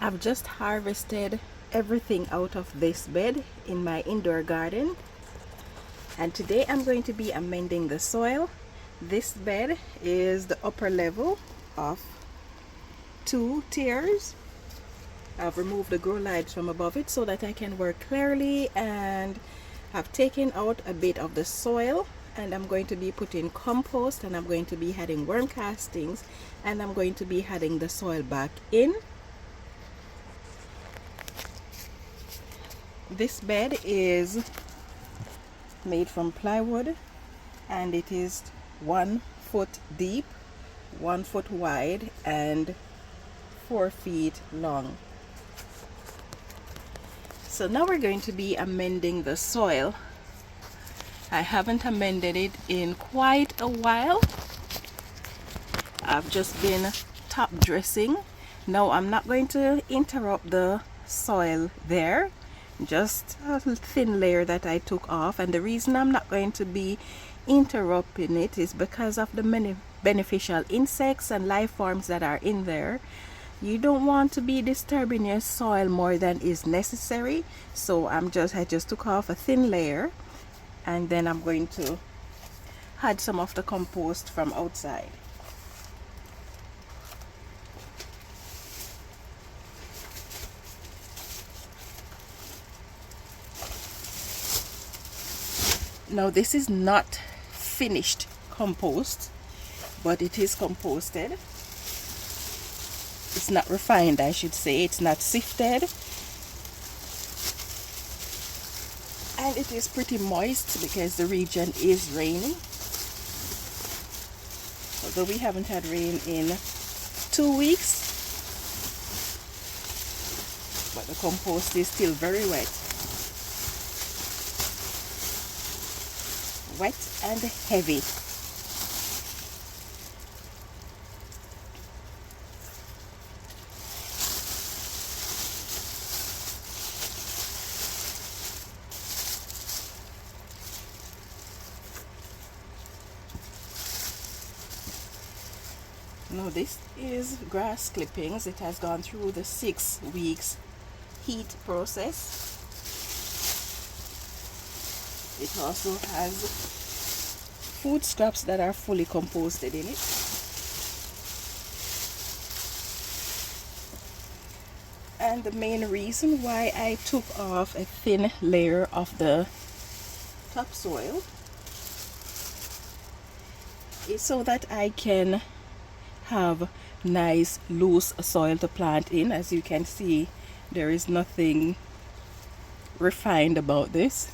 I've just harvested everything out of this bed in my indoor garden, and today I'm going to be amending the soil. This bed is the upper level of 2 tiers. I've removed the grow lights from above it so that I can work clearly, and I've taken out a bit of the soil, and I'm going to be putting compost, and I'm going to be adding worm castings, and I'm going to be adding the soil back in. This bed is made from plywood, and it is 1 foot deep, 1 foot wide, and 4 feet long. So now we're going to be amending the soil. I haven't amended it in quite a while. I've just been top dressing. Now I'm not going to interrupt the soil there, just a thin layer that I took off, and the reason I'm not going to be interrupting it is because of the many beneficial insects and life forms that are in there. You don't want to be disturbing your soil more than is necessary, so I just took off a thin layer, and then I'm going to add some of the compost from outside. Now this is not finished compost, but it is composted. It's not refined, I should say. It's not sifted, and it is pretty moist because the region is rainy. Although we haven't had rain in 2 weeks, but the compost is still very wet and heavy. Now this is grass clippings. It has gone through the 6 weeks heat process. It also has food scraps that are fully composted in it. And the main reason why I took off a thin layer of the topsoil is so that I can have nice loose soil to plant in. As you can see, there is nothing refined about this.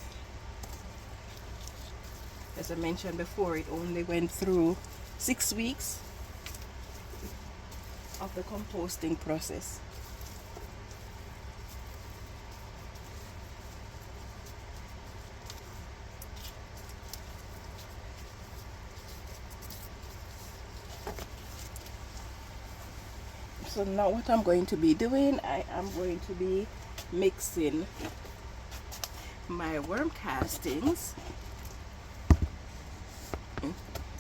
As I mentioned before, it only went through 6 weeks of the composting process. So now what I'm going to be doing, I am going to be mixing my worm castings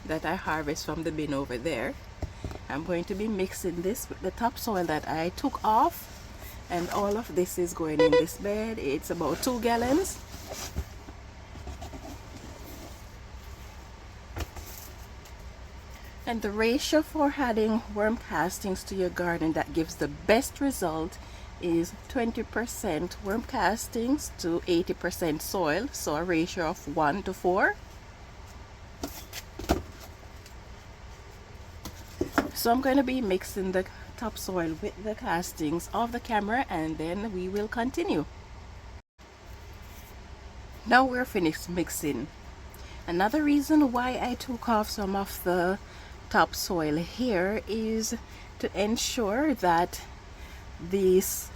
that I harvest from the bin over there. I'm going to be mixing this with the topsoil that I took off, and all of this is going in this bed. It's about 2 gallons. And the ratio for adding worm castings to your garden that gives the best result is 20% worm castings to 80% soil, so a ratio of 1 to 4. So I'm going to be mixing the topsoil with the castings off the camera, and then we will continue. Now we're finished mixing. Another reason why I took off some of the topsoil here is to ensure that this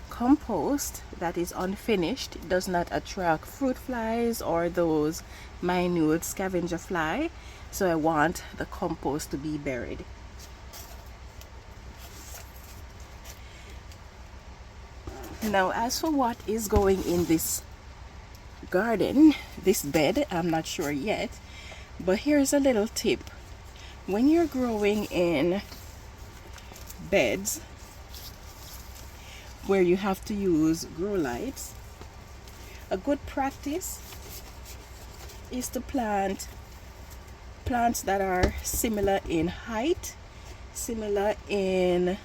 compost that is unfinished does not attract fruit flies or those minute scavenger fly. So I want the compost to be buried. Now as for what is going in this garden, this bed, I'm not sure yet, but here's a little tip. When you're growing in beds, where you have to use grow lights. A good practice is to plant plants that are similar in height, similar in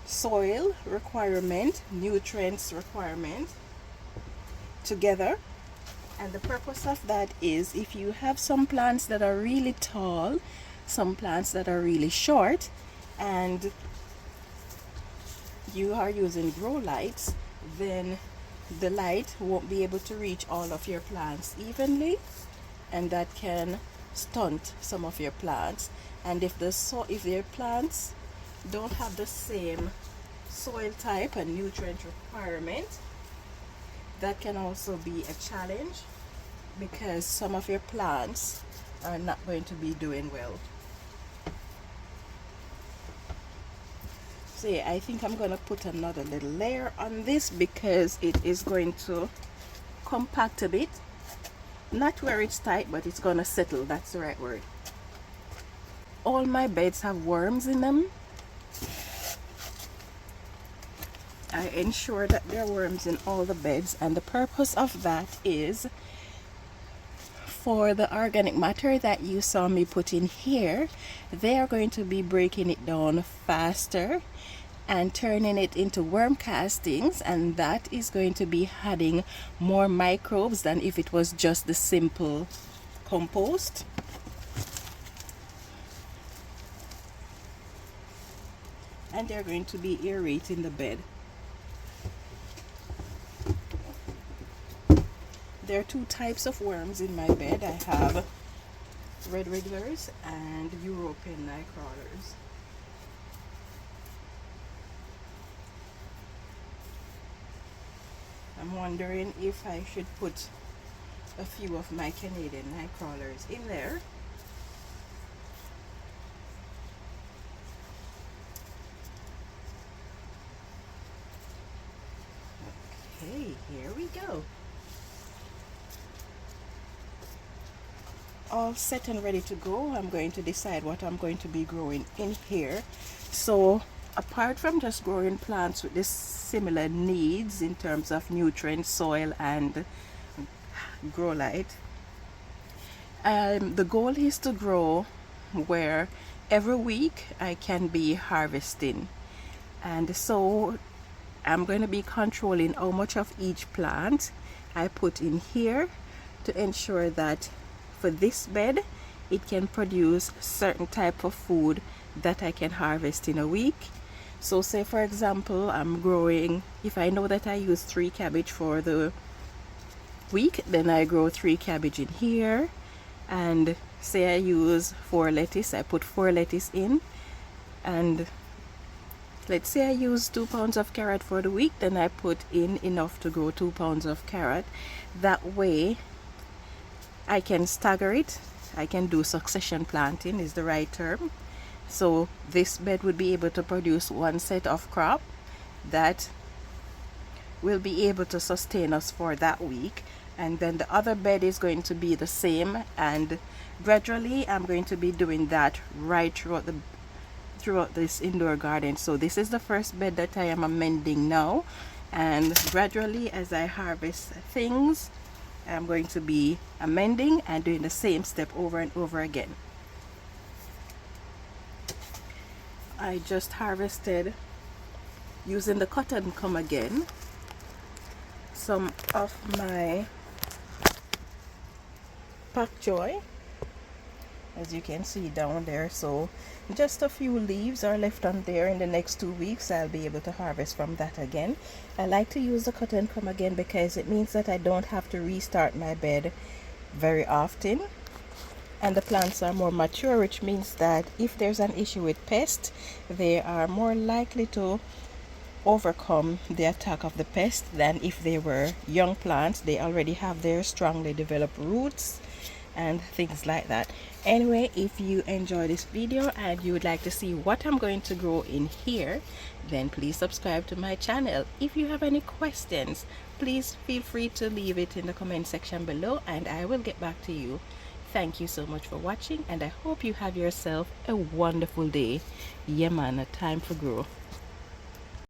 soil requirement, nutrients requirement together. And the purpose of that is, if you have some plants that are really tall, some plants that are really short, and you are using grow lights, then the light won't be able to reach all of your plants evenly, and that can stunt some of your plants. And if your plants don't have the same soil type and nutrient requirement, that can also be a challenge, because some of your plants are not going to be doing well. So yeah, I think I'm going to put another little layer on this because it is going to compact a bit. Not where it's tight, but it's going to settle. That's the right word. All my beds have worms in them. I ensure that there are worms in all the beds, and the purpose of that is for the organic matter that you saw me put in here. They are going to be breaking it down faster and turning it into worm castings, and that is going to be adding more microbes than if it was just the simple compost. And they're going to be aerating the bed. There are two types of worms in my bed. I have red wrigglers and European night crawlers. I'm wondering if I should put a few of my Canadian night crawlers in there. Okay, here we go. All set and ready to go. I'm going to decide what I'm going to be growing in here. So apart from just growing plants with this similar needs in terms of nutrients, soil and grow light, the goal is to grow where every week I can be harvesting, and so I'm going to be controlling how much of each plant I put in here to ensure that for this bed it can produce certain type of food that I can harvest in a week. So say for example I'm growing, if I know that I use 3 cabbage for the week, then I grow 3 cabbage in here. And say I use 4 lettuce, I put 4 lettuce in. And let's say I use 2 pounds of carrot for the week, then I put in enough to grow 2 pounds of carrot. That way I can stagger it. I can do succession planting is the right term. So this bed would be able to produce 1 set of crop that will be able to sustain us for that week, and then the other bed is going to be the same, and gradually I'm going to be doing that right throughout this indoor garden. So this is the first bed that I am amending now, and gradually as I harvest things I'm going to be amending and doing the same step over and over again. I just harvested, using the cotton come again, some of my pak choy, as you can see down there. So just a few leaves are left on there. In the next 2 weeks I'll be able to harvest from that again. I like to use the cotton come again because it means that I don't have to restart my bed very often, and the plants are more mature, which means that if there's an issue with pests, they are more likely to overcome the attack of the pest than if they were young plants. They already have their strongly developed roots and things like that. Anyway, if you enjoy this video and you would like to see what I'm going to grow in here, then please subscribe to my channel. If you have any questions, please feel free to leave it in the comment section below and I will get back to you. Thank you so much for watching, and I hope you have yourself a wonderful day. Yeah man, a time for grow.